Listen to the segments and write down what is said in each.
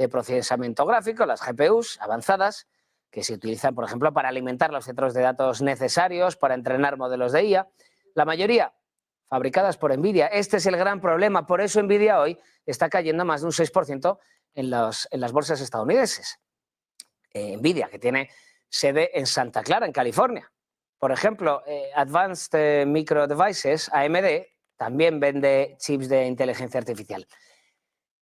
de procesamiento gráfico, las GPUs avanzadas, que se utilizan, por ejemplo, para alimentar los centros de datos necesarios para entrenar modelos de IA. La mayoría fabricadas por Nvidia. Este es el gran problema. Por eso Nvidia hoy está cayendo más de un 6% en las bolsas estadounidenses. Nvidia, que tiene sede en Santa Clara, en California. Por ejemplo, Advanced Micro Devices, AMD, también vende chips de inteligencia artificial.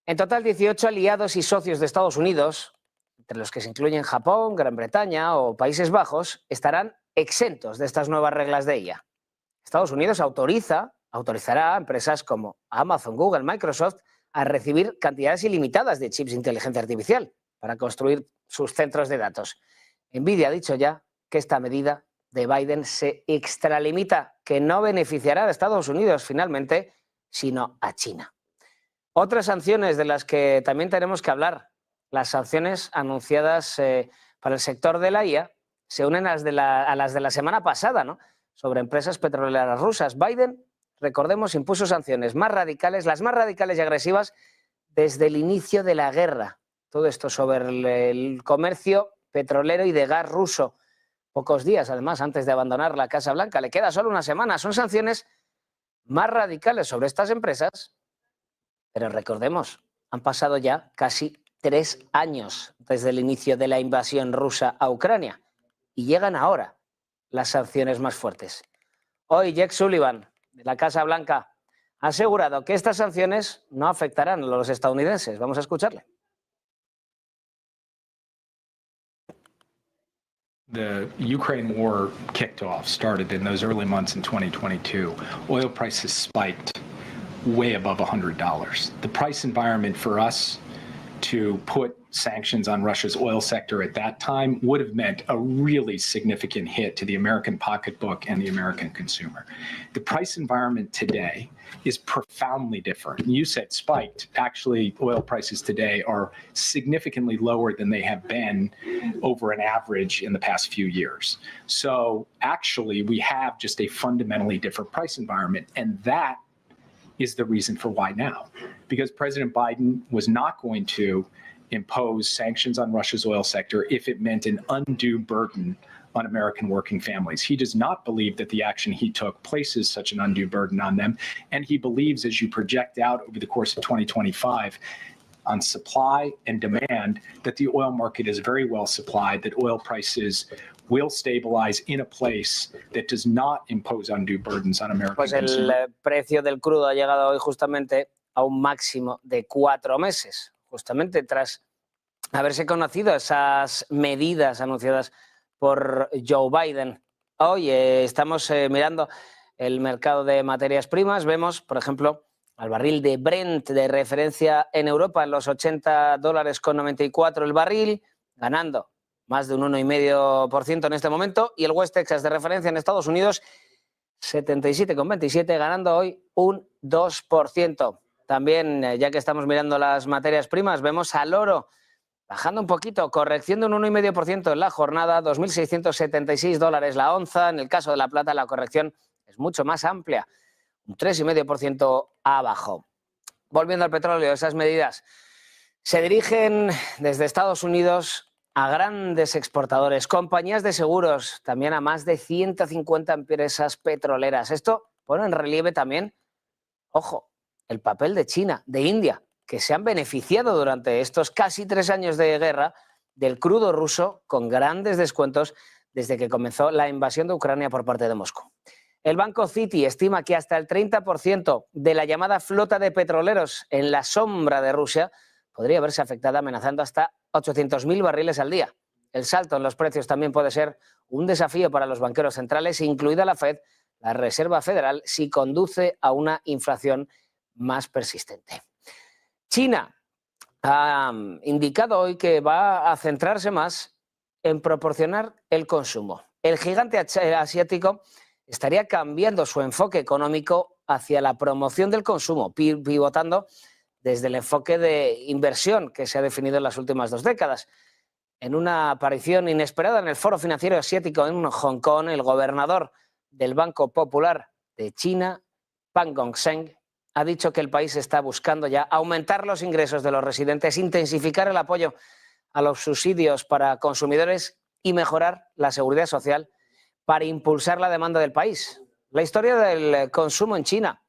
En total, 18 aliados y socios de Estados Unidos, entre los que se incluyen Japón, Gran Bretaña o Países Bajos, estarán exentos de estas nuevas reglas de IA. Estados Unidos autorizará a empresas como Amazon, Google, Microsoft a recibir cantidades ilimitadas de chips de inteligencia artificial para construir sus centros de datos. Nvidia ha dicho ya que esta medida de Biden se extralimita, que no beneficiará a Estados Unidos finalmente, sino a China. Otras sanciones de las que también tenemos que hablar, las sanciones anunciadas para el sector de la IA, se unen a las de la semana pasada, ¿no?, sobre empresas petroleras rusas. Biden, recordemos, impuso sanciones más radicales, las más radicales y agresivas desde el inicio de la guerra. Todo esto sobre el comercio petrolero y de gas ruso. Pocos días, además, antes de abandonar la Casa Blanca. Le queda solo una semana. Son sanciones más radicales sobre estas empresas, pero recordemos, han pasado ya casi 3 años desde el inicio de la invasión rusa a Ucrania y llegan ahora las sanciones más fuertes. Hoy Jake Sullivan, de la Casa Blanca, ha asegurado que estas sanciones no afectarán a los estadounidenses. Vamos a escucharle. The Ukraine war kicked off, started in those early months in 2022. Oil prices spiked way above $100. The price environment for us to put sanctions on Russia's oil sector at that time would have meant a really significant hit to the American pocketbook and the American consumer. The price environment today is profoundly different. You said spiked. Actually, oil prices today are significantly lower than they have been over an average in the past few years. So actually, we have just a fundamentally different price environment, and that is the reason for why now. Because President Biden was not going to impose sanctions on Russia's oil sector if it meant an undue burden on American working families. He does not believe that the action he took places such an undue burden on them. And he believes, as you project out over the course of 2025, on supply and demand, that the oil market is very well supplied, that oil prices will stabilize in a place that does not impose undue burdens on American consumers. Pues el precio del crudo ha llegado hoy justamente a un máximo de 4 meses, justamente tras haberse conocido esas medidas anunciadas por Joe Biden. Hoy estamos mirando el mercado de materias primas. Vemos, por ejemplo, al barril de Brent de referencia en Europa en los $80,94 el barril, ganando más de un 1,5% en este momento, y el West Texas de referencia en Estados Unidos, 77,27, ganando hoy un 2%. También, ya que estamos mirando las materias primas, vemos al oro bajando un poquito, corrección de un 1,5% en la jornada, $2.676 la onza. En el caso de la plata, la corrección es mucho más amplia, un 3,5% abajo. Volviendo al petróleo, esas medidas se dirigen desde Estados Unidos a grandes exportadores, compañías de seguros, también a más de 150 empresas petroleras. Esto pone en relieve también, ojo, el papel de China, de India, que se han beneficiado durante estos casi 3 años de guerra del crudo ruso con grandes descuentos desde que comenzó la invasión de Ucrania por parte de Moscú. El banco Citi estima que hasta el 30% de la llamada flota de petroleros en la sombra de Rusia podría verse afectada, amenazando hasta 800.000 barriles al día. El salto en los precios también puede ser un desafío para los banqueros centrales, incluida la Fed, la Reserva Federal, si conduce a una inflación más persistente. China ha indicado hoy que va a centrarse más en proporcionar el consumo. El gigante asiático estaría cambiando su enfoque económico hacia la promoción del consumo, pivotando desde el enfoque de inversión que se ha definido en las últimas 2 décadas. En una aparición inesperada en el Foro Financiero Asiático en Hong Kong, el gobernador del Banco Popular de China, Pan Gongsheng, ha dicho que el país está buscando ya aumentar los ingresos de los residentes, intensificar el apoyo a los subsidios para consumidores y mejorar la seguridad social para impulsar la demanda del país. La historia del consumo en China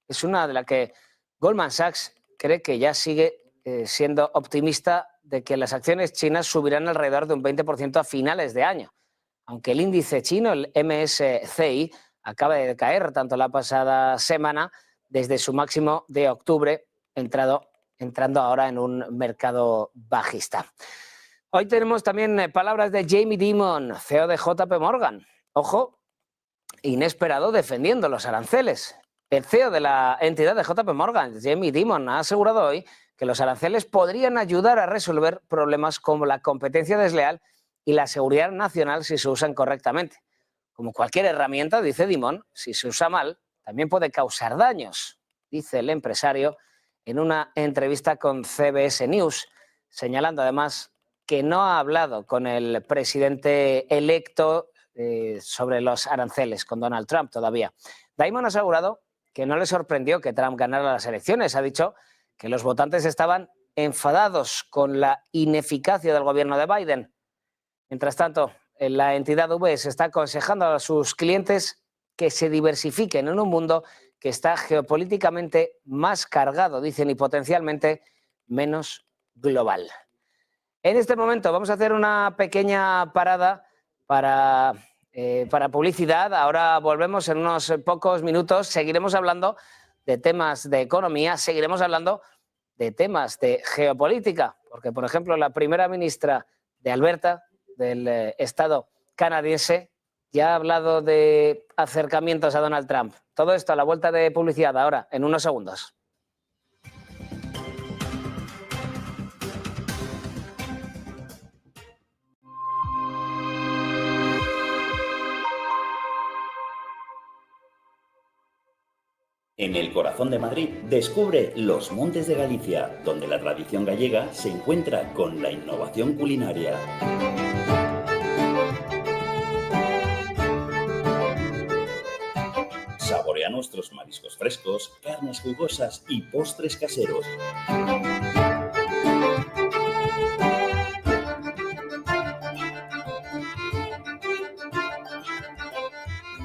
es una de las que Goldman Sachs cree que ya sigue siendo optimista de que las acciones chinas subirán alrededor de un 20% a finales de año, aunque el índice chino, el MSCI, acaba de caer tanto la pasada semana desde su máximo de octubre, entrando ahora en un mercado bajista. Hoy tenemos también palabras de Jamie Dimon, CEO de JP Morgan. Ojo, inesperado defendiendo los aranceles. El CEO de la entidad de JP Morgan, Jamie Dimon, ha asegurado hoy que los aranceles podrían ayudar a resolver problemas como la competencia desleal y la seguridad nacional si se usan correctamente. Como cualquier herramienta, dice Dimon, si se usa mal, también puede causar daños, dice el empresario en una entrevista con CBS News, señalando además que no ha hablado con el presidente electo sobre los aranceles, con Donald Trump todavía. Dimon ha asegurado que no le sorprendió que Trump ganara las elecciones. Ha dicho que los votantes estaban enfadados con la ineficacia del gobierno de Biden. Mientras tanto, la entidad UBS está aconsejando a sus clientes que se diversifiquen en un mundo que está geopolíticamente más cargado, dicen, y potencialmente menos global. En este momento vamos a hacer una pequeña parada para publicidad. Ahora volvemos en unos pocos minutos. Seguiremos hablando de temas de economía, seguiremos hablando de temas de geopolítica, porque, por ejemplo, la primera ministra de Alberta, del Estado canadiense, ya ha hablado de acercamientos a Donald Trump. Todo esto a la vuelta de publicidad ahora, en unos segundos. En el corazón de Madrid, descubre los Montes de Galicia, donde la tradición gallega se encuentra con la innovación culinaria. Saborea nuestros mariscos frescos, carnes jugosas y postres caseros.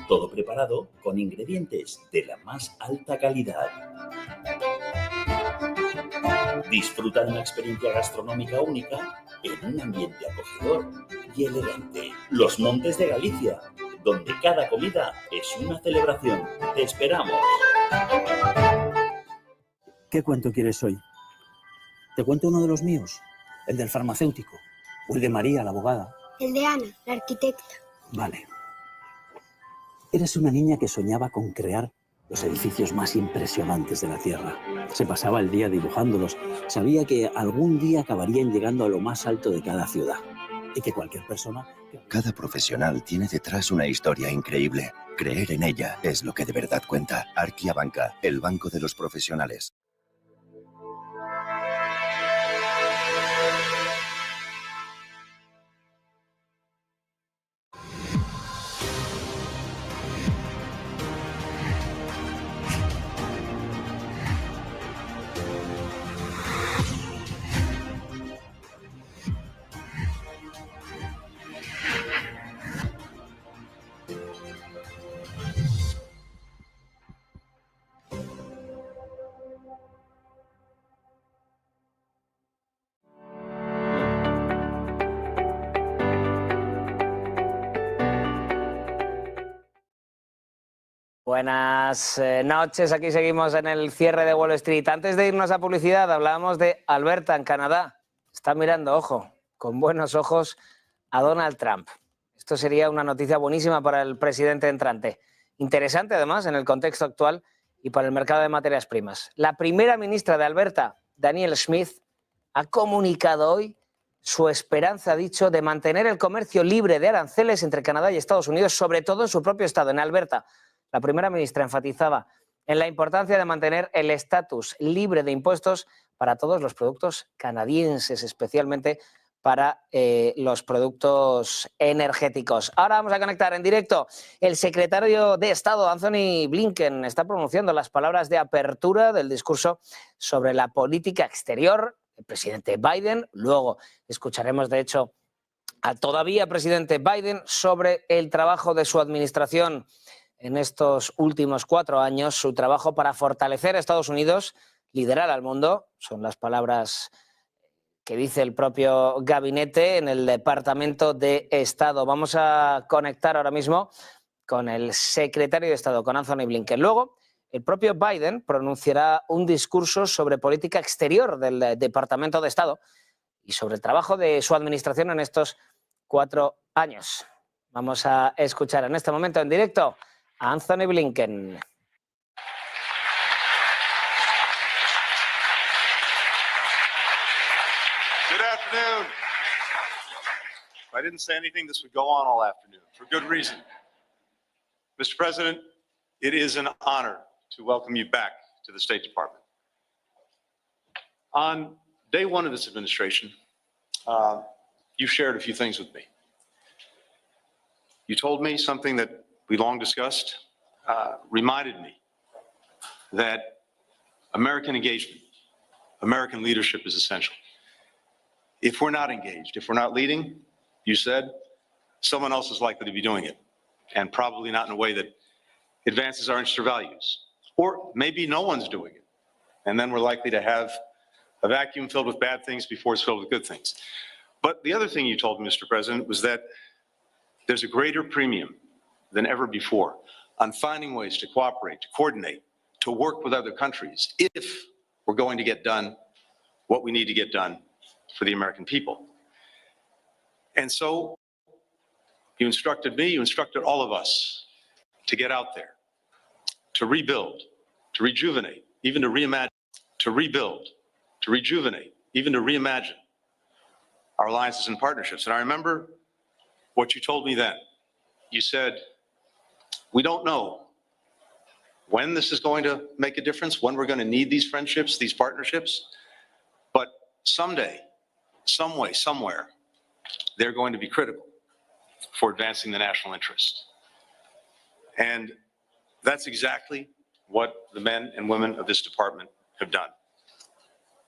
Todo preparado con ingredientes de la más alta calidad. Disfruta de una experiencia gastronómica única en un ambiente acogedor y elegante. Los Montes de Galicia, donde cada comida es una celebración. ¡Te esperamos! ¿Qué cuento quieres hoy? ¿Te cuento uno de los míos? ¿El del farmacéutico? ¿O el de María, la abogada? El de Ana, la arquitecta. Vale. Eres una niña que soñaba con crear los edificios más impresionantes de la Tierra. Se pasaba el día dibujándolos. Sabía que algún día acabarían llegando a lo más alto de cada ciudad. Y que cualquier persona... Cada profesional tiene detrás una historia increíble. Creer en ella es lo que de verdad cuenta. Arquia Banca, el banco de los profesionales. Buenas noches, aquí seguimos en el cierre de Wall Street. Antes de irnos a publicidad, hablábamos de Alberta, en Canadá. Está mirando, ojo, con buenos ojos a Donald Trump. Esto sería una noticia buenísima para el presidente entrante. Interesante, además, en el contexto actual y para el mercado de materias primas. La primera ministra de Alberta, Danielle Smith, ha comunicado hoy su esperanza, ha dicho, de mantener el comercio libre de aranceles entre Canadá y Estados Unidos, sobre todo en su propio estado, en Alberta. La primera ministra enfatizaba en la importancia de mantener el estatus libre de impuestos para todos los productos canadienses, especialmente para los productos energéticos. Ahora vamos a conectar en directo. El secretario de Estado, Antony Blinken, está pronunciando las palabras de apertura del discurso sobre la política exterior del presidente Biden. Luego escucharemos, de hecho, al todavía presidente Biden sobre el trabajo de su administración en estos últimos 4 años, su trabajo para fortalecer a Estados Unidos, liderar al mundo, son las palabras que dice el propio gabinete en el Departamento de Estado. Vamos a conectar ahora mismo con el secretario de Estado, con Antony Blinken. Luego, el propio Biden pronunciará un discurso sobre política exterior del Departamento de Estado y sobre el trabajo de su administración en estos 4 años. Vamos a escuchar en este momento en directo a Antony Blinken. Good afternoon. If I didn't say anything, this would go on all afternoon, for good reason. Mr. President, it is an honor to welcome you back to the State Department. On day one of this administration, you shared a few things with me. You told me something that we long discussed, reminded me that American engagement, American leadership is essential. If we're not engaged, if we're not leading, you said, someone else is likely to be doing it, and probably not in a way that advances our interests or values. Or maybe no one's doing it, and then we're likely to have a vacuum filled with bad things before it's filled with good things. But the other thing you told me, Mr. President, was that there's a greater premium than ever before on finding ways to cooperate, to coordinate, to work with other countries if we're going to get done what we need to get done for the American people. And so you instructed me, you instructed all of us to get out there, to rebuild, to rejuvenate, even to reimagine, to rebuild, to rejuvenate, even to reimagine our alliances and partnerships. And I remember what you told me then. You said, we don't know when this is going to make a difference, when we're going to need these friendships, these partnerships, but someday, some way, somewhere, they're going to be critical for advancing the national interest. And that's exactly what the men and women of this department have done.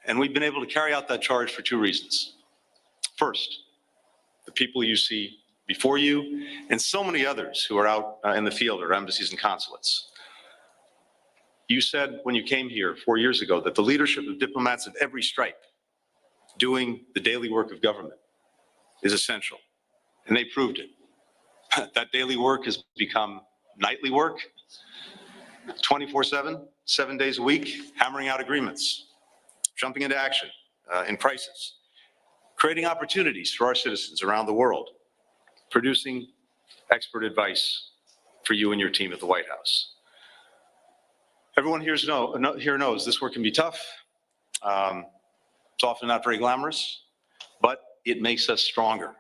And we've been able to carry out that charge for 2 reasons. First, the people you see before you and so many others who are out in the field or embassies and consulates. You said when you came here 4 years ago that the leadership of diplomats of every stripe doing the daily work of government is essential, and they proved it. That daily work has become nightly work, 24/7, 7 days a week, hammering out agreements, jumping into action in crisis, creating opportunities for our citizens around the world, producing expert advice for you and your team at the White House. Everyone here knows this work can be tough. It's often not very glamorous, but it makes us stronger.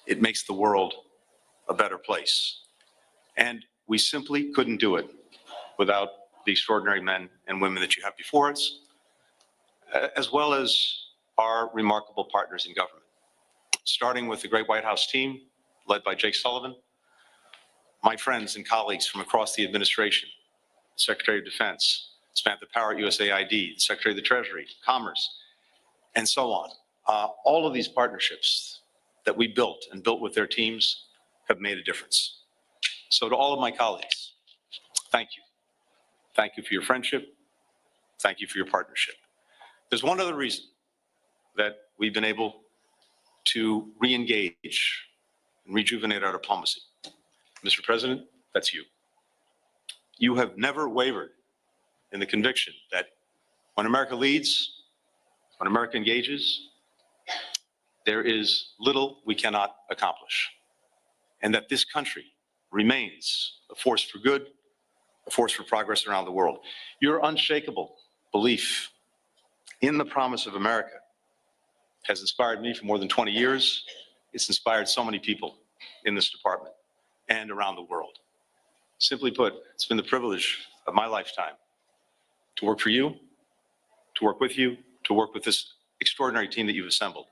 It makes the world a better place. And we simply couldn't do it without the extraordinary men and women that you have before us, as well as our remarkable partners in government, starting with the great White House team led by Jake Sullivan, my friends and colleagues from across the administration, Secretary of Defense, Samantha Power at USAID, Secretary of the Treasury, Commerce, and so on. All of these partnerships that we built and built with their teams have made a difference. So to all of my colleagues, thank you. Thank you for your friendship. Thank you for your partnership. There's one other reason that we've been able to re-engage and rejuvenate our diplomacy. Mr. President, that's you. You have never wavered in the conviction that when America leads, when America engages, there is little we cannot accomplish, and that this country remains a force for good, a force for progress around the world. Your unshakable belief in the promise of America has inspired me for more than 20 years. It's inspired so many people in this department and around the world. Simply put, it's been the privilege of my lifetime to work for you, to work with you, to work with this extraordinary team that you've assembled.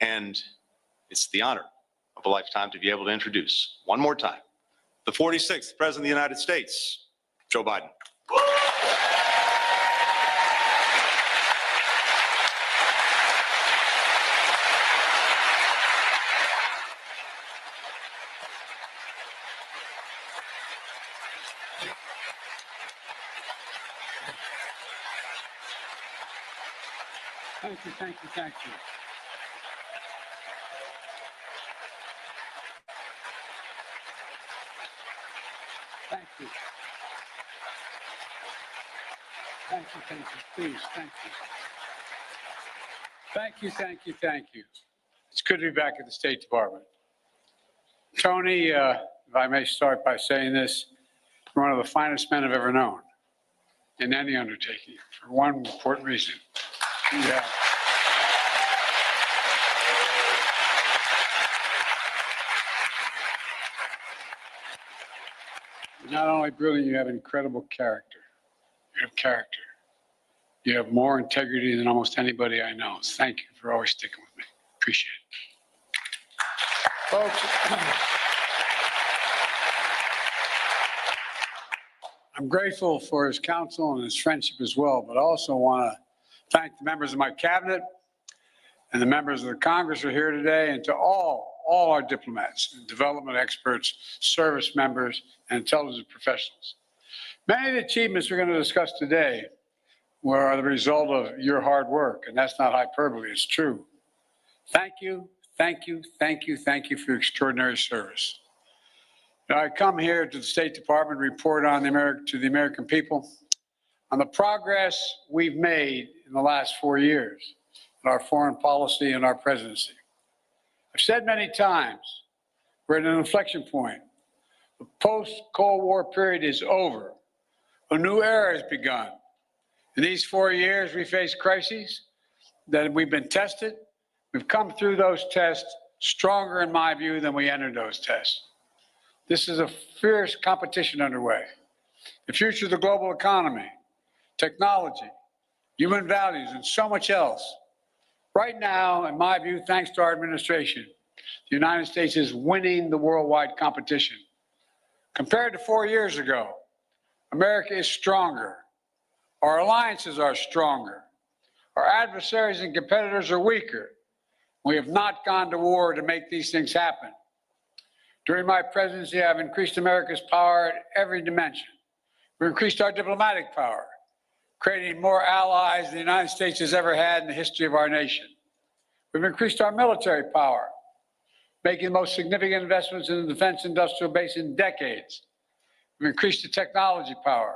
And it's the honor of a lifetime to be able to introduce, one more time, the 46th President of the United States, Joe Biden. Thank you, thank you, thank you. Thank you. Thank you, thank you, please, thank you. Thank you, thank you, thank you. It's good to be back at the State Department. Tony, if I may start by saying this, you're one of the finest men I've ever known in any undertaking, for one important reason. Yeah. Not only brilliant, you have incredible character. You have character. You have more integrity than almost anybody I know. Thank you for always sticking with me. Appreciate it. Folks, I'm grateful for his counsel and his friendship as well, but I also want to thank the members of my cabinet and the members of the Congress who are here today, and to all our diplomats, development experts, service members, and intelligence professionals. Many of the achievements we're going to discuss today were the result of your hard work, and that's not hyperbole, it's true. Thank you, thank you, thank you, thank you for your extraordinary service. Now, I come here to the State Department to report on to the American people on the progress we've made in the last 4 years in our foreign policy and our presidency. I've said many times, we're at an inflection point. The post-Cold War period is over. A new era has begun. In these 4 years, we faced crises that we've been tested. We've come through those tests stronger, in my view, than we entered those tests. This is a fierce competition underway. The future of the global economy, technology, human values, and so much else. Right now, in my view, thanks to our administration, the United States is winning the worldwide competition. Compared to 4 years ago, America is stronger. Our alliances are stronger. Our adversaries and competitors are weaker. We have not gone to war to make these things happen. During my presidency, I've increased America's power at every dimension. We've increased our diplomatic power, creating more allies than the United States has ever had in the history of our nation. We've increased our military power, making the most significant investments in the defense industrial base in decades. We've increased the technology power,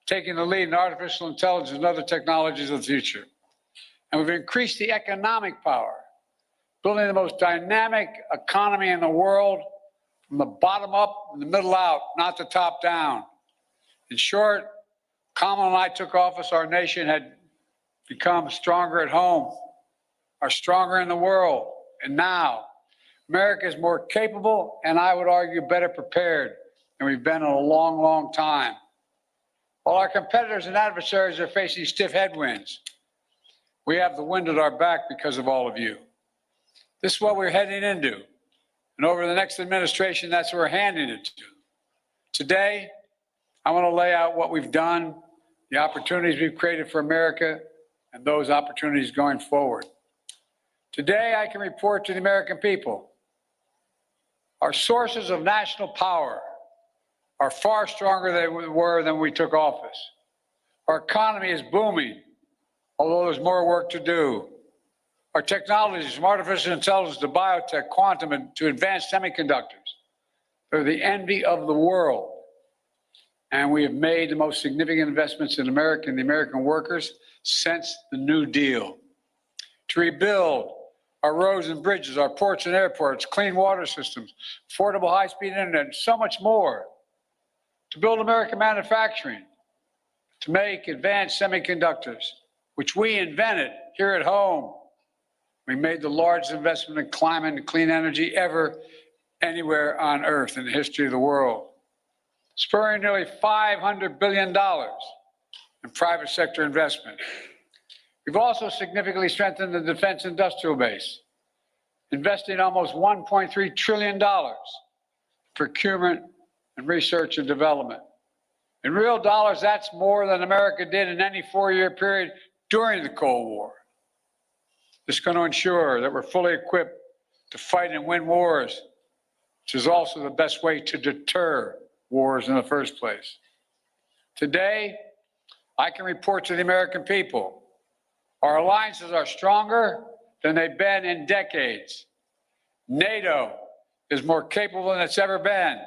taking the lead in artificial intelligence and other technologies of the future. And we've increased the economic power, building the most dynamic economy in the world from the bottom up and the middle out, not the top down. In short, Kamala and I took office, our nation had become stronger at home, are stronger in the world. And now, America is more capable and I would argue better prepared than we've been in a long, long time. While our competitors and adversaries are facing stiff headwinds, we have the wind at our back because of all of you. This is what we're heading into. And over the next administration, that's what we're handing it to. Today, I want to lay out what we've done, the opportunities we've created for America, and those opportunities going forward. Today, I can report to the American people, our sources of national power are far stronger than they were when we took office. Our economy is booming, although there's more work to do. Our technologies, from artificial intelligence to biotech, quantum, and to advanced semiconductors, they're the envy of the world. And we have made the most significant investments in America and the American workers since the New Deal. To rebuild our roads and bridges, our ports and airports, clean water systems, affordable high-speed internet, and so much more. To build American manufacturing, to make advanced semiconductors, which we invented here at home. We made the largest investment in climate and clean energy ever anywhere on Earth in the history of the world, spurring nearly $500 billion in private sector investment. We've also significantly strengthened the defense industrial base, investing almost $1.3 trillion in procurement and research and development. In real dollars, that's more than America did in any four-year period during the Cold War. This is going to ensure that we're fully equipped to fight and win wars, which is also the best way to deter wars in the first place. Today, I can report to the American people, our alliances are stronger than they've been in decades. NATO is more capable than it's ever been,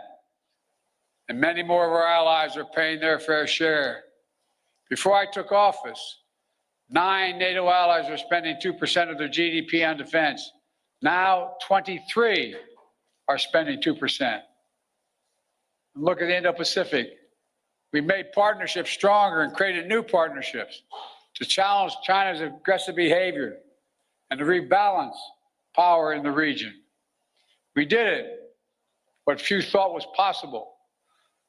and many more of our allies are paying their fair share. Before I took office, 9 NATO allies were spending 2% of their GDP on defense. Now 23 are spending 2%. And look at the Indo-Pacific. We made partnerships stronger and created new partnerships to challenge China's aggressive behavior and to rebalance power in the region. We did it, what few thought was possible,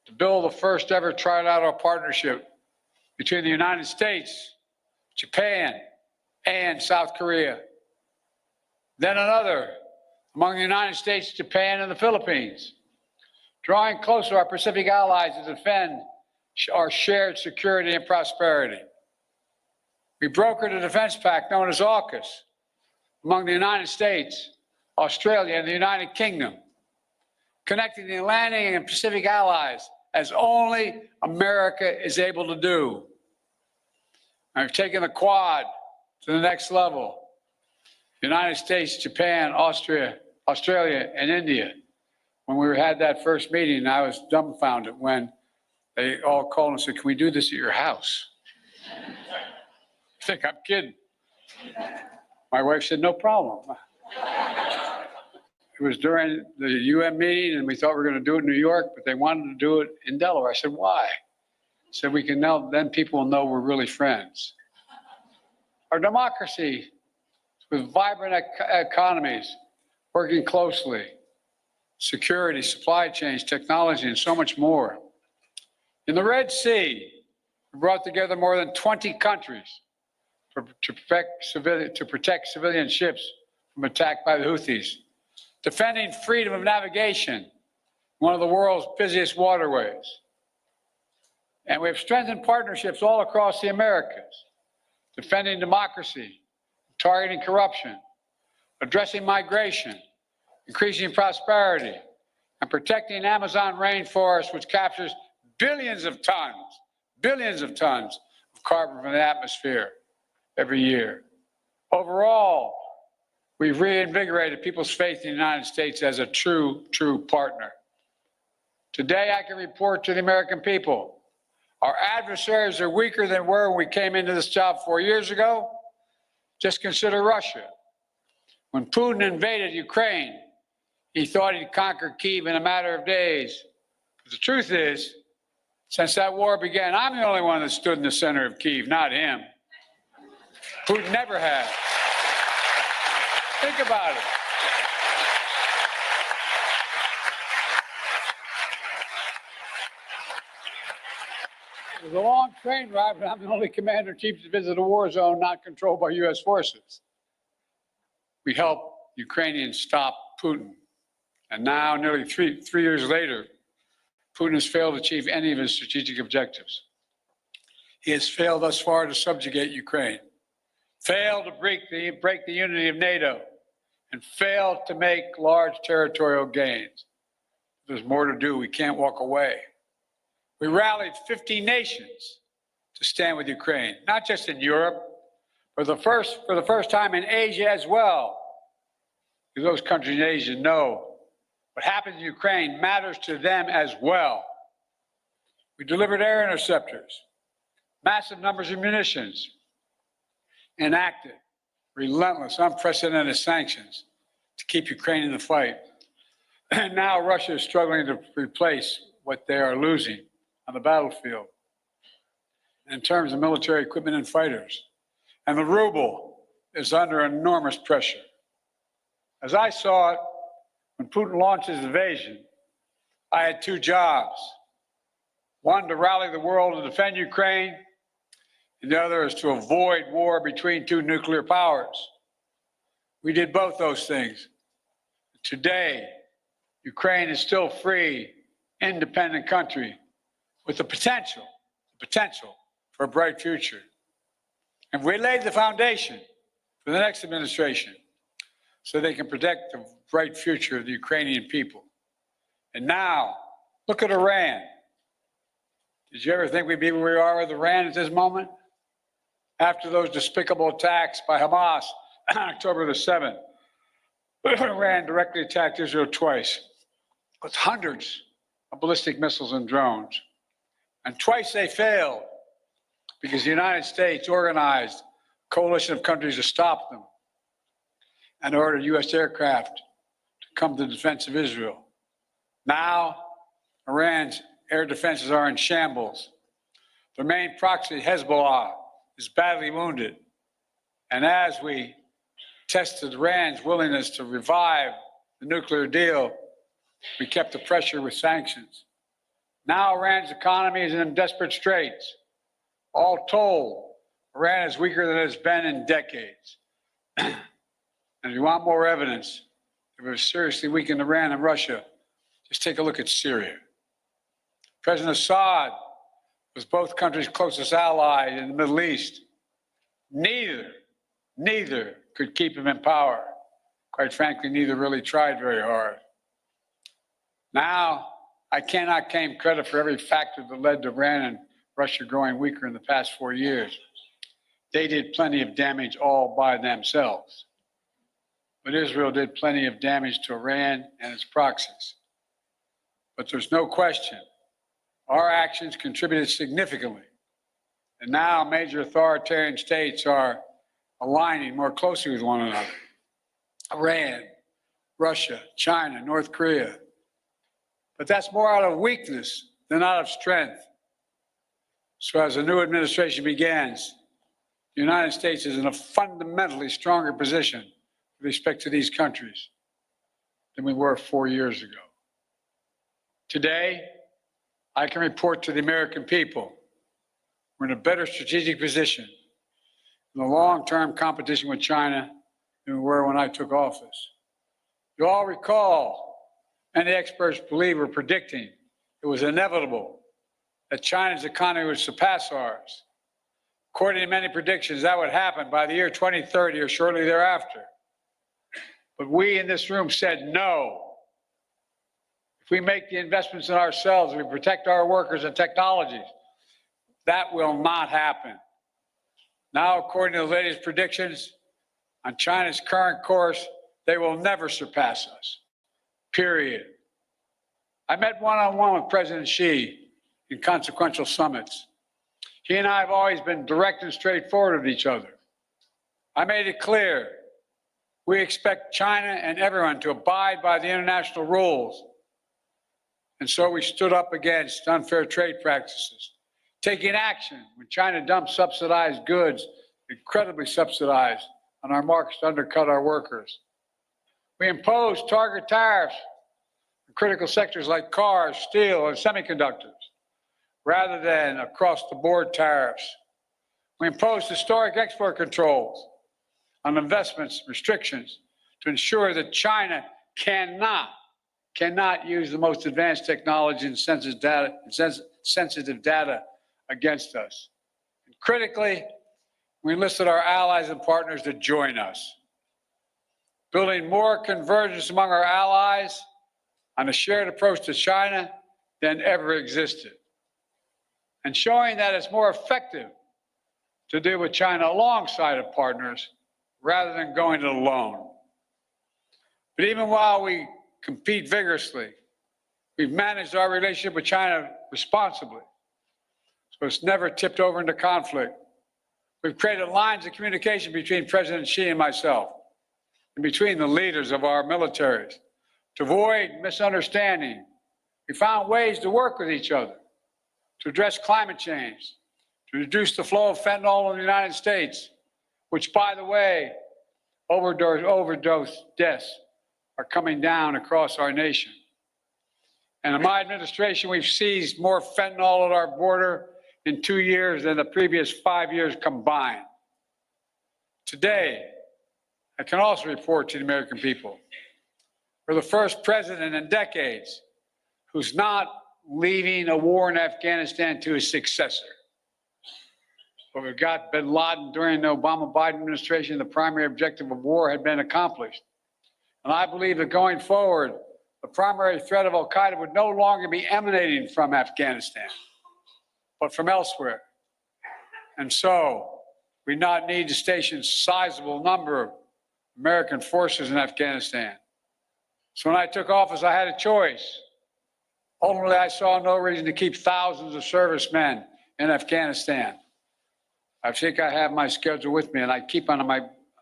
to build the first ever trilateral partnership between the United States, Japan, and South Korea. Then another among the United States, Japan, and the Philippines, drawing closer our Pacific allies to defend our shared security and prosperity. We brokered a defense pact known as AUKUS among the United States, Australia, and the United Kingdom, connecting the Atlantic and Pacific allies as only America is able to do. I've taken the Quad to the next level. The United States, Japan, Australia, and India. When we had that first meeting, I was dumbfounded when they all called and said, "Can we do this at your house?" I think I'm kidding. My wife said, "No problem." It was during the UN meeting, and we thought we were going to do it in New York, but they wanted to do it in Delaware. I said, "Why?" So we can now, then people will know we're really friends. Our democracy, with vibrant economies, working closely, security, supply chains, technology, and so much more. In the Red Sea, we brought together more than 20 countries to protect civilian ships from attack by the Houthis, defending freedom of navigation, one of the world's busiest waterways. And we have strengthened partnerships all across the Americas, defending democracy, targeting corruption, addressing migration, increasing prosperity, and protecting Amazon rainforest, which captures billions of tons of carbon from the atmosphere every year. Overall, we've reinvigorated people's faith in the United States as a true partner. Today, I can report to the American people, our adversaries are weaker than were when we came into this job 4 years ago. Just consider Russia. When Putin invaded Ukraine, he thought he'd conquer Kyiv in a matter of days. But the truth is, since that war began, I'm the only one that stood in the center of Kyiv, not him. Putin never had. Think about it. It was a long train ride, but I'm the only commander-in-chief to visit a war zone not controlled by U.S. forces. We helped Ukrainians stop Putin. And now, nearly three years later, Putin has failed to achieve any of his strategic objectives. He has failed thus far to subjugate Ukraine, failed to break the unity of NATO, and failed to make large territorial gains. There's more to do. We can't walk away. We rallied 50 nations to stand with Ukraine, not just in Europe, but for the first time in Asia as well. Because those countries in Asia know what happens in Ukraine matters to them as well. We delivered air interceptors, massive numbers of munitions, enacted relentless, unprecedented sanctions to keep Ukraine in the fight. And now Russia is struggling to replace what they are losing on the battlefield in terms of military equipment and fighters. And the ruble is under enormous pressure. As I saw it, when Putin launched his invasion, I had two jobs. One, to rally the world to defend Ukraine, and the other is to avoid war between two nuclear powers. We did both those things, Today, Ukraine is still free, independent country with the potential for a bright future. And we laid the foundation for the next administration so they can protect the bright future of the Ukrainian people. And now, look at Iran. Did you ever think we'd be where we are with Iran at this moment? After those despicable attacks by Hamas on October the 7th, Iran directly attacked Israel twice with hundreds of ballistic missiles and drones. And twice they failed because the United States organized a coalition of countries to stop them and ordered U.S. aircraft to come to the defense of Israel. Now, Iran's air defenses are in shambles. Their main proxy, Hezbollah, is badly wounded. And as we tested Iran's willingness to revive the nuclear deal, we kept the pressure with sanctions. Now Iran's economy is in desperate straits. All told, Iran is weaker than it's been in decades. And if you want more evidence that we've seriously weakened Iran and Russia, just take a look at Syria. President Assad was both countries' closest ally in the Middle East. Neither could keep him in power. Quite frankly, neither really tried very hard. Now, I cannot claim credit for every factor that led to Iran and Russia growing weaker in the past 4 years. They did plenty of damage all by themselves. But Israel did plenty of damage to Iran and its proxies. But there's no question, our actions contributed significantly. And now major authoritarian states are aligning more closely with one another. Iran, Russia, China, North Korea. But that's more out of weakness than out of strength. So as the new administration begins, the United States is in a fundamentally stronger position with respect to these countries than we were 4 years ago. Today, I can report to the American people we're in a better strategic position in the long-term competition with China than we were when I took office. You all recall, many experts believe were predicting it was inevitable that China's economy would surpass ours. According to many predictions, that would happen by the year 2030 or shortly thereafter. But we in this room said no. If we make the investments in ourselves, we protect our workers and technologies, that will not happen. Now, according to the latest predictions, on China's current course, they will never surpass us, period. I met one-on-one with President Xi in consequential summits. He and I have always been direct and straightforward with each other. I made it clear we expect China and everyone to abide by the international rules. And so we stood up against unfair trade practices, taking action when China dumps subsidized goods, incredibly subsidized, on our markets to undercut our workers. We imposed target tariffs in critical sectors like cars, steel, and semiconductors, rather than across-the-board tariffs. We imposed historic export controls on investments, restrictions, to ensure that China cannot use the most advanced technology and sensitive data against us. And critically, we enlisted our allies and partners to join us, building more convergence among our allies on a shared approach to China than ever existed, and showing that it's more effective to deal with China alongside of partners rather than going it alone. But even while we compete vigorously, we've managed our relationship with China responsibly, so it's never tipped over into conflict. We've created lines of communication between President Xi and myself, and between the leaders of our militaries, to avoid misunderstanding. We found ways to work with each other, to address climate change, to reduce the flow of fentanyl in the United States, which, by the way, overdose deaths are coming down across our nation. And in my administration, we've seized more fentanyl at our border in 2 years than the previous 5 years combined. Today, I can also report to the American people We're the first president in decades who's not leaving a war in Afghanistan to his successor. But we've got bin Laden during the Obama-Biden administration. The primary objective of war had been accomplished. And I believe that going forward, the primary threat of al-Qaeda would no longer be emanating from Afghanistan, but from elsewhere. And so we not need to station a sizable number of American forces in Afghanistan. So when I took office, I had a choice. Ultimately, I saw no reason to keep thousands of servicemen in Afghanistan. I think I have my schedule with me, and I keep on my,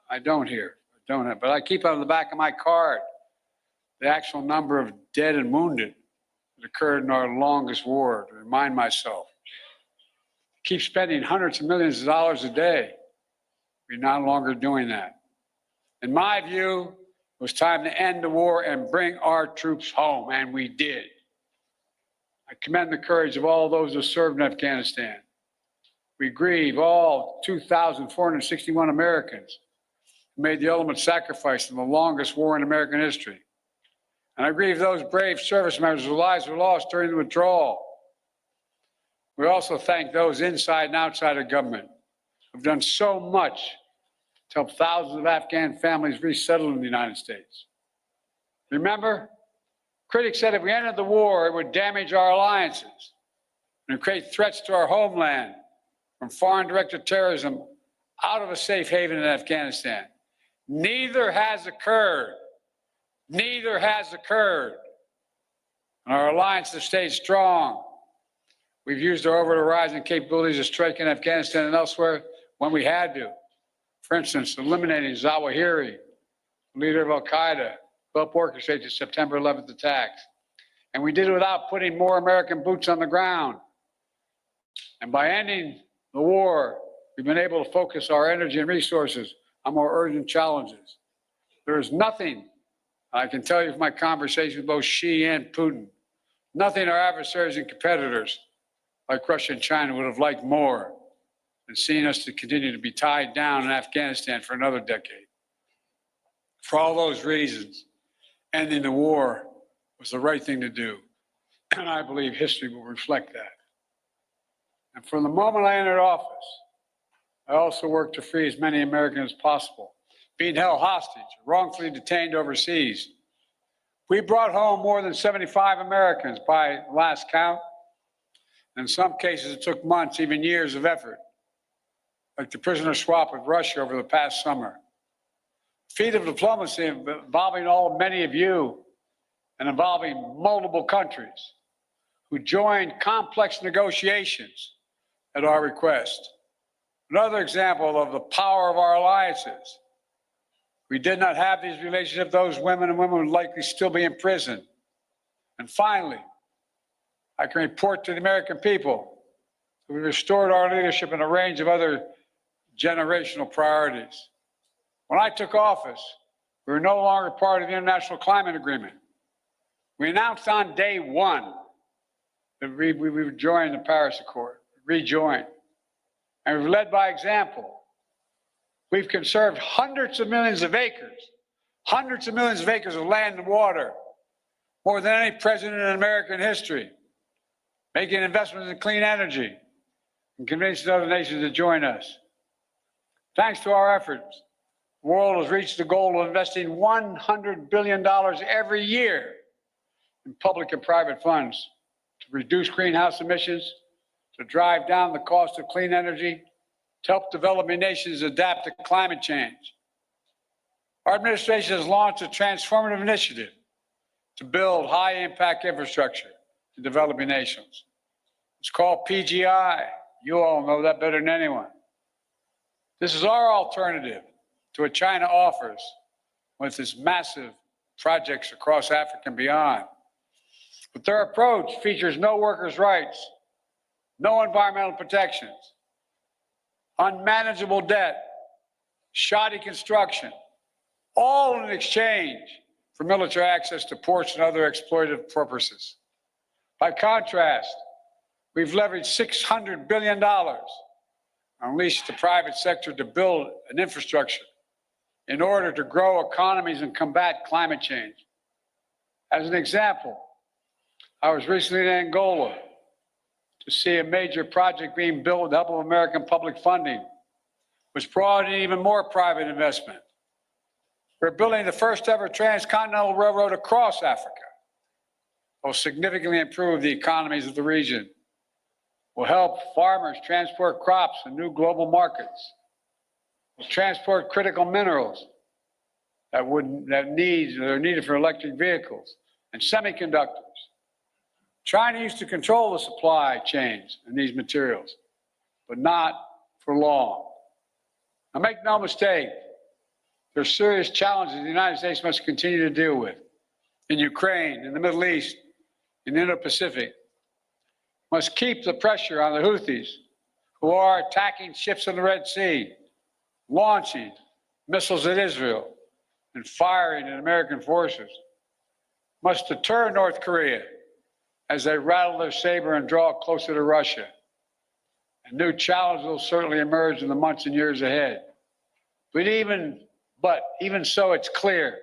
I don't have, but I keep on the back of my card the actual number of dead and wounded that occurred in our longest war, to remind myself. Keep spending hundreds of millions of dollars a day. We're no longer doing that. In my view, it was time to end the war and bring our troops home, and we did. I commend the courage of all those who served in Afghanistan. We grieve all 2,461 Americans who made the ultimate sacrifice in the longest war in American history. And I grieve those brave service members whose lives were lost during the withdrawal. We also thank those inside and outside of government who've done so much to help thousands of Afghan families resettle in the United States. Remember, critics said if we entered the war, it would damage our alliances and create threats to our homeland from foreign directed terrorism out of a safe haven in Afghanistan. Neither has occurred. Neither has occurred. And our alliance has stayed strong. We've used our over-the-horizon capabilities to strike in Afghanistan and elsewhere when we had to. For instance, eliminating Zawahiri, leader of al-Qaeda, who helped orchestrate the September 11th attacks. And we did it without putting more American boots on the ground. And by ending the war, we've been able to focus our energy and resources on more urgent challenges. There is nothing, I can tell you from my conversation with both Xi and Putin, nothing our adversaries and competitors like Russia and China would have liked more than seeing us to continue to be tied down in Afghanistan for another decade. For all those reasons, ending the war was the right thing to do. And I believe history will reflect that. And from the moment I entered office, I also worked to free as many Americans as possible being held hostage, wrongfully detained overseas. We brought home more than 75 Americans by last count. In some cases, it took months, even years of effort, like the prisoner swap with Russia over the past summer. Feat of diplomacy involving many of you and involving multiple countries who joined complex negotiations at our request. Another example of the power of our alliances. We did not have these relationships, those women and women would likely still be in prison. And finally, I can report to the American people that we restored our leadership in a range of other generational priorities. When I took office, we were no longer part of the International Climate Agreement. We announced on day one that we would join the Paris Accord, rejoin. And we've led by example. We've conserved hundreds of millions of acres of land and water, more than any president in American history, making investments in clean energy and convincing other nations to join us. Thanks to our efforts, the world has reached the goal of investing $100 billion every year in public and private funds to reduce greenhouse emissions, to drive down the cost of clean energy, to help developing nations adapt to climate change. Our administration has launched a transformative initiative to build high-impact infrastructure in developing nations. It's called PGI. You all know that better than anyone. This is our alternative to what China offers with its massive projects across Africa and beyond. But their approach features no workers' rights, no environmental protections, unmanageable debt, shoddy construction, all in exchange for military access to ports and other exploitative purposes. By contrast, we've leveraged $600 billion and unleashed the private sector to build an infrastructure in order to grow economies and combat climate change. As an example, I was recently in Angola to see a major project being built with the help of American public funding, which brought in even more private investment. We're building the first ever transcontinental railroad across Africa. Will significantly improve the economies of the region, will help farmers transport crops in new global markets, will transport critical minerals that are needed for electric vehicles and semiconductors. China used to control the supply chains in these materials, but not for long. Now, make no mistake, there are serious challenges the United States must continue to deal with in Ukraine, in the Middle East, in the Indo-Pacific. Must keep the pressure on the Houthis, who are attacking ships in the Red Sea, launching missiles at Israel, and firing at American forces. Must deter North Korea as they rattle their saber and draw closer to Russia. And new challenges will certainly emerge in the months and years ahead. But even so, it's clear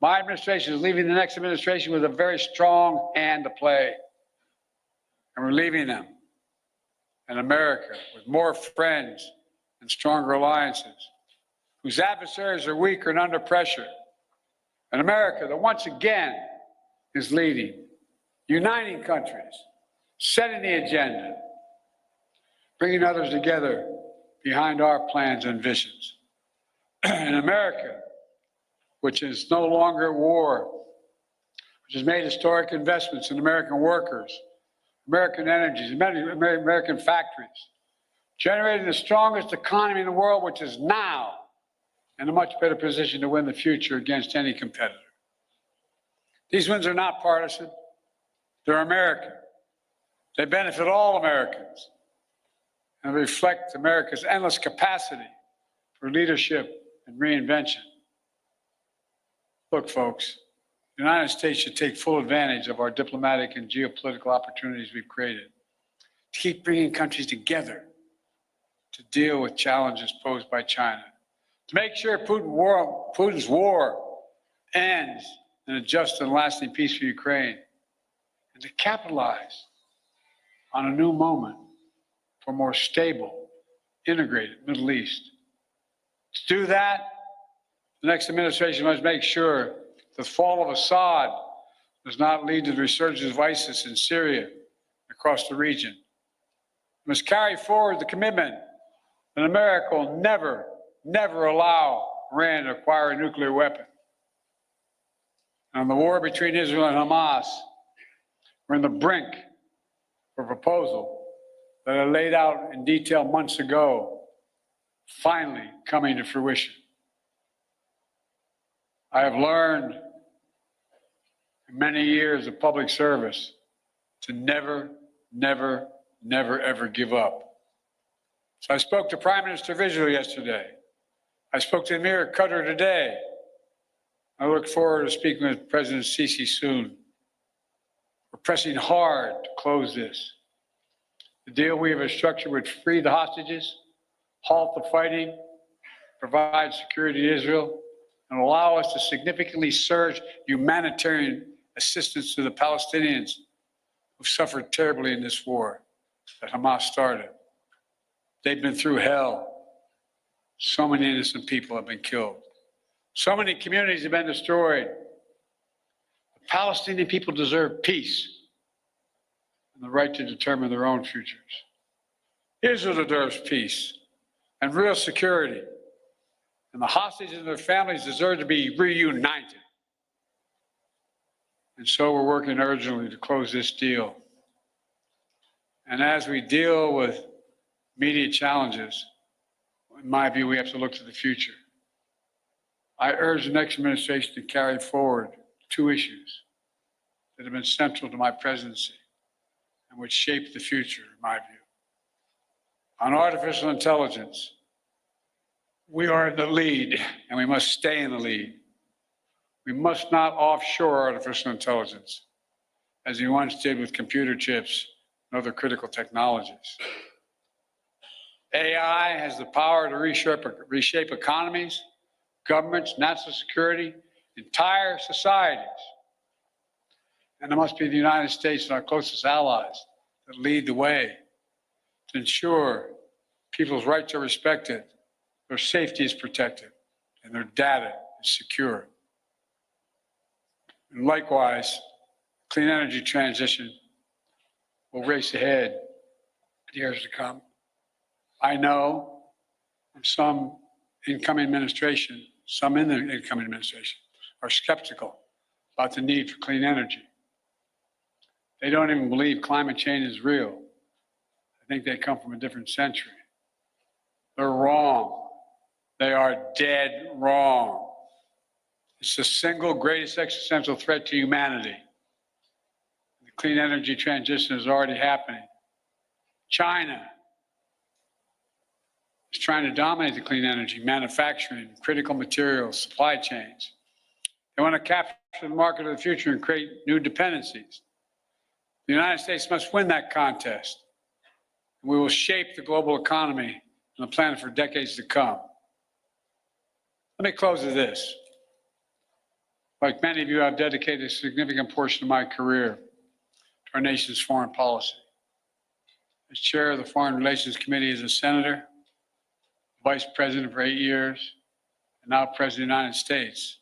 my administration is leaving the next administration with a very strong hand to play. And we're leaving them in America with more friends and stronger alliances, whose adversaries are weaker and under pressure. An America that once again is leading, uniting countries, setting the agenda, bringing others together behind our plans and visions. An America which is no longer at war, which has made historic investments in American workers, American energies, American factories, generating the strongest economy in the world, which is now in a much better position to win the future against any competitor. These wins are not partisan. They're American. They benefit all Americans and reflect America's endless capacity for leadership and reinvention. Look, folks, the United States should take full advantage of our diplomatic and geopolitical opportunities we've created to keep bringing countries together to deal with challenges posed by China, to make sure Putin's war ends in a just and lasting peace for Ukraine, and to capitalize on a new moment for a more stable, integrated Middle East. To do that, the next administration must make sure the fall of Assad does not lead to the resurgence of ISIS in Syria and across the region. It must carry forward the commitment that America will never, never allow Iran to acquire a nuclear weapon. On the war between Israel and Hamas, we're on the brink of a proposal that I laid out in detail months ago, finally coming to fruition. I have learned in many years of public service to never, never, never, ever give up. So I spoke to Prime Minister of Israel yesterday. I spoke to Emir Qatar today. I look forward to speaking with President Sisi soon. We're pressing hard to close this. The deal we have structured would free the hostages, halt the fighting, provide security to Israel, and allow us to significantly surge humanitarian assistance to the Palestinians who suffered terribly in this war that Hamas started. They've been through hell. So many innocent people have been killed. So many communities have been destroyed. The Palestinian people deserve peace and the right to determine their own futures. Israel deserves peace and real security. And the hostages and their families deserve to be reunited. And so we're working urgently to close this deal. And as we deal with immediate challenges, in my view, we have to look to the future. I urge the next administration to carry forward two issues that have been central to my presidency and which shape the future, in my view. On artificial intelligence, we are in the lead, and we must stay in the lead. We must not offshore artificial intelligence, as we once did with computer chips and other critical technologies. AI has the power to reshape economies, governments, national security, entire societies. And it must be the United States and our closest allies that lead the way to ensure people's rights are respected, their safety is protected, and their data is secure. And likewise, clean energy transition will race ahead in years to come. I know from some incoming administration, some in the incoming administration are skeptical about the need for clean energy. They don't even believe climate change is real. I think they come from a different century. They're wrong. They are dead wrong. It's the single greatest existential threat to humanity. The clean energy transition is already happening. China is trying to dominate the clean energy, manufacturing, critical materials, supply chains. They want to capture the market of the future and create new dependencies. The United States must win that contest. We will shape the global economy and the planet for decades to come. Let me close with this. Like many of you, I've dedicated a significant portion of my career to our nation's foreign policy. As chair of the Foreign Relations Committee as a senator, vice president for 8 years, and now president of the United States.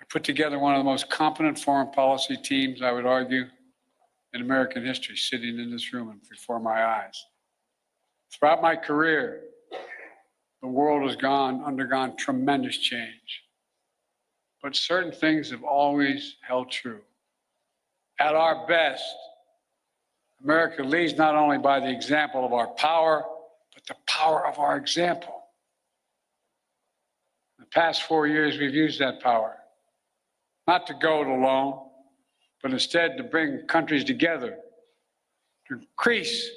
I put together one of the most competent foreign policy teams, I would argue, in American history, sitting in this room and before my eyes. Throughout my career, the world has undergone tremendous change. But certain things have always held true. At our best, America leads not only by the example of our power, but the power of our example. In the past 4 years, we've used that power, not to go it alone, but instead to bring countries together, to increase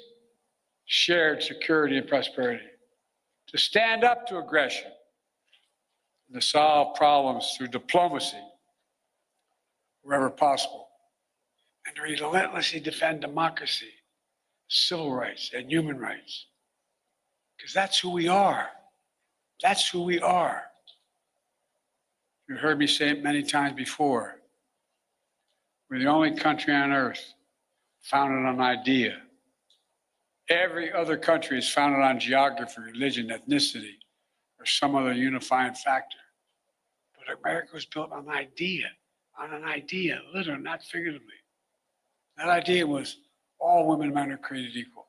shared security and prosperity, to stand up to aggression, and to solve problems through diplomacy wherever possible, and to relentlessly defend democracy, civil rights, and human rights. Because that's who we are. That's who we are. You heard me say it many times before. We're the only country on earth founded on idea. Every other country is founded on geography, religion, ethnicity, or some other unifying factor. But America was built on an idea, literally, not figuratively. That idea was all women and men are created equal.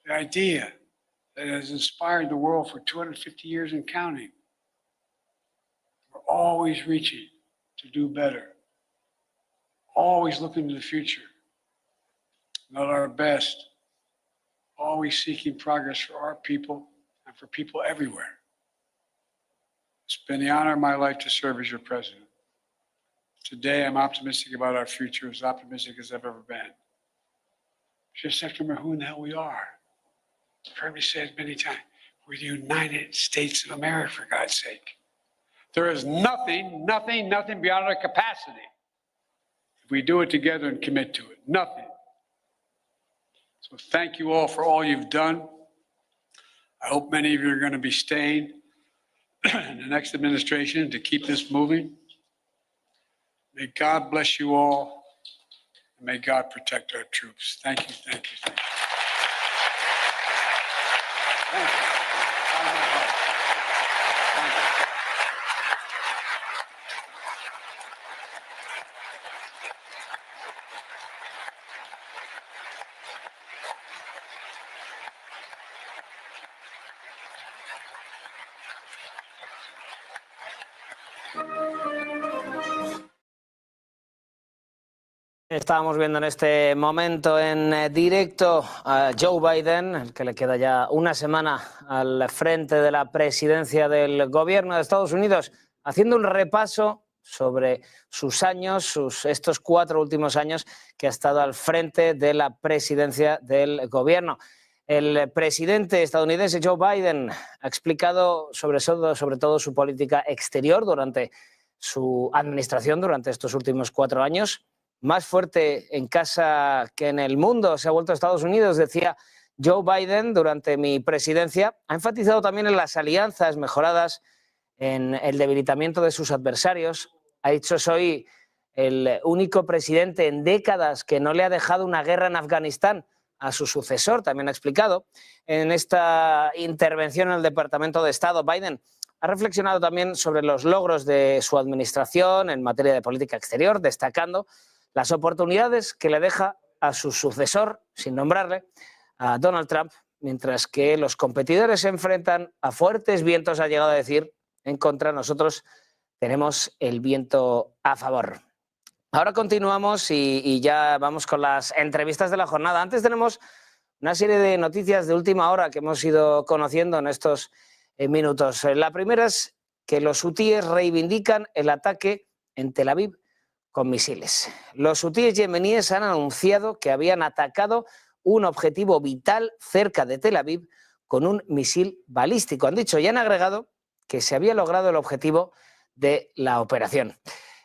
The idea that has inspired the world for 250 years and counting. We're always reaching to do better. Always looking to the future. Not our best. Always seeking progress for our people and for people everywhere. It's been the honor of my life to serve as your president. Today, I'm optimistic about our future, as optimistic as I've ever been. Just have to remember who in the hell we are. You've heard me say it many times. We're the United States of America, for God's sake. There is nothing beyond our capacity if we do it together and commit to it. Nothing. So thank you all for all you've done. I hope many of you are going to be staying in the next administration to keep this moving. May God bless you all, and may God protect our troops. Thank you, thank you, thank you. Thank you. Estábamos viendo en este momento en directo a Joe Biden, el que le queda ya una semana al frente de la presidencia del gobierno de Estados Unidos, haciendo un repaso sobre sus años, estos 4 últimos años que ha estado al frente de la presidencia del gobierno. El presidente estadounidense Joe Biden ha explicado sobre todo su política exterior durante su administración, durante estos últimos 4 años. Más fuerte en casa que en el mundo se ha vuelto Estados Unidos, decía Joe Biden durante mi presidencia. Ha enfatizado también en las alianzas mejoradas, en el debilitamiento de sus adversarios. Ha dicho: soy el único presidente en décadas que no le ha dejado una guerra en Afganistán a su sucesor, también ha explicado. En esta intervención en el Departamento de Estado, Biden ha reflexionado también sobre los logros de su administración en materia de política exterior, destacando las oportunidades que le deja a su sucesor, sin nombrarle, a Donald Trump, mientras que los competidores se enfrentan a fuertes vientos, ha llegado a decir, en contra. Nosotros tenemos el viento a favor. Ahora continuamos y ya vamos con las entrevistas de la jornada. Antes tenemos una serie de noticias de última hora que hemos ido conociendo en estos minutos. La primera es que los hutíes reivindican el ataque en Tel Aviv con misiles. Los hutíes yemeníes han anunciado que habían atacado un objetivo vital cerca de Tel Aviv con un misil balístico. Han dicho y han agregado que se había logrado el objetivo de la operación.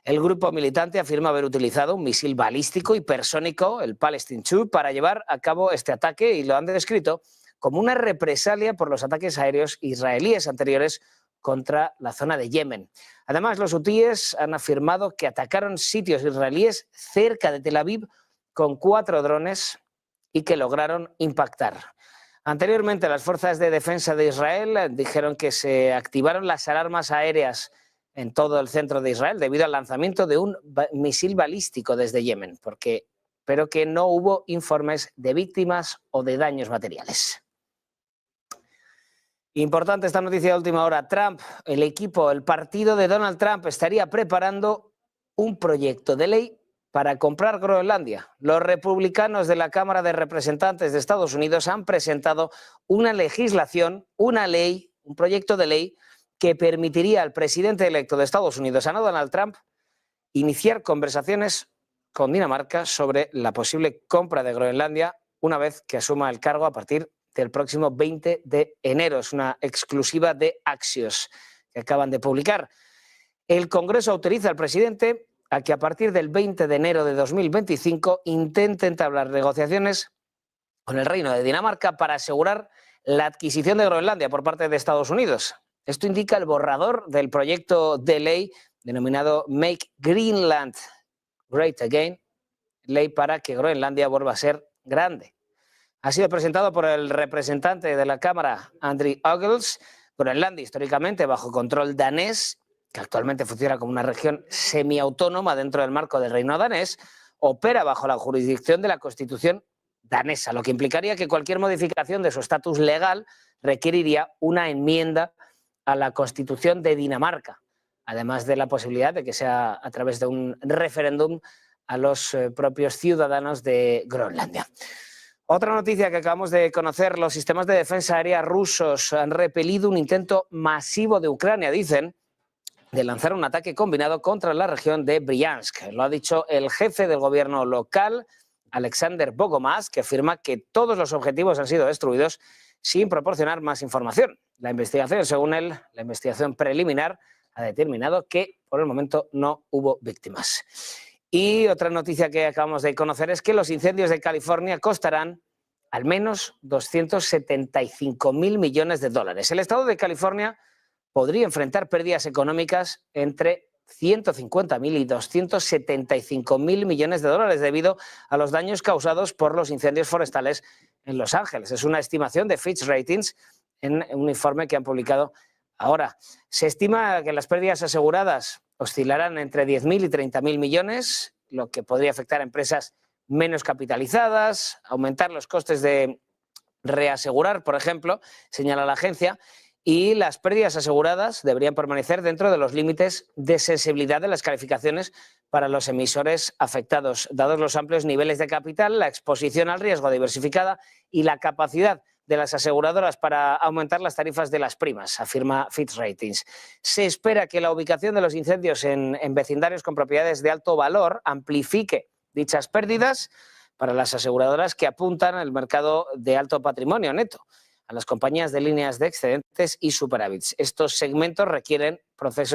El grupo militante afirma haber utilizado un misil balístico hipersónico, el Palestine II, para llevar a cabo este ataque y lo han descrito como una represalia por los ataques aéreos israelíes anteriores contra la zona de Yemen. Además, los hutíes han afirmado que atacaron sitios israelíes cerca de Tel Aviv con 4 drones y que lograron impactar. Anteriormente, las fuerzas de defensa de Israel dijeron que se activaron las alarmas aéreas en todo el centro de Israel debido al lanzamiento de un misil balístico desde Yemen, pero que no hubo informes de víctimas o de daños materiales. Importante esta noticia de última hora. Trump, el partido de Donald Trump estaría preparando un proyecto de ley para comprar Groenlandia. Los republicanos de la Cámara de Representantes de Estados Unidos han presentado una legislación, una ley, un proyecto de ley que permitiría al presidente electo de Estados Unidos, a Donald Trump, iniciar conversaciones con Dinamarca sobre la posible compra de Groenlandia una vez que asuma el cargo a partir del próximo 20 de enero. Es una exclusiva de Axios que acaban de publicar. El Congreso autoriza al presidente a que a partir del 20 de enero de 2025 intente entablar negociaciones con el Reino de Dinamarca para asegurar la adquisición de Groenlandia por parte de Estados Unidos. Esto indica el borrador del proyecto de ley denominado Make Greenland Great Again, ley para que Groenlandia vuelva a ser grande. Ha sido presentado por el representante de la Cámara, Antony J. Groenlandia, históricamente bajo control danés, que actualmente funciona como una región semiautónoma dentro del marco del reino danés, opera bajo la jurisdicción de la Constitución danesa, lo que implicaría que cualquier modificación de su estatus legal requeriría una enmienda a la Constitución de Dinamarca, además de la posibilidad de que sea a través de un referéndum a los propios ciudadanos de Groenlandia. Otra noticia que acabamos de conocer: los sistemas de defensa aérea rusos han repelido un intento masivo de Ucrania, dicen, de lanzar un ataque combinado contra la región de Briansk. Lo ha dicho el jefe del gobierno local, Alexander Bogomaz, que afirma que todos los objetivos han sido destruidos sin proporcionar más información. La investigación, según él, la investigación preliminar, ha determinado que por el momento no hubo víctimas. Y otra noticia que acabamos de conocer es que los incendios de California costarán al menos 275.000 millones de dólares. El estado de California podría enfrentar pérdidas económicas entre 150.000 y 275.000 millones de dólares debido a los daños causados por los incendios forestales en Los Ángeles. Es una estimación de Fitch Ratings en un informe que han publicado ahora. Se estima que las pérdidas aseguradas oscilarán entre 10.000 y 30.000 millones, lo que podría afectar a empresas menos capitalizadas, aumentar los costes de reasegurar, por ejemplo, señala la agencia, y las pérdidas aseguradas deberían permanecer dentro de los límites de sensibilidad de las calificaciones para los emisores afectados, dados los amplios niveles de capital, la exposición al riesgo diversificada y la capacidad de las aseguradoras para aumentar las tarifas de las primas, afirma Fitch Ratings. Se espera que la ubicación de los incendios en vecindarios con propiedades de alto valor amplifique dichas pérdidas para las aseguradoras que apuntan al mercado de alto patrimonio neto, a las compañías de líneas de excedentes y superávits. Estos segmentos requieren procesos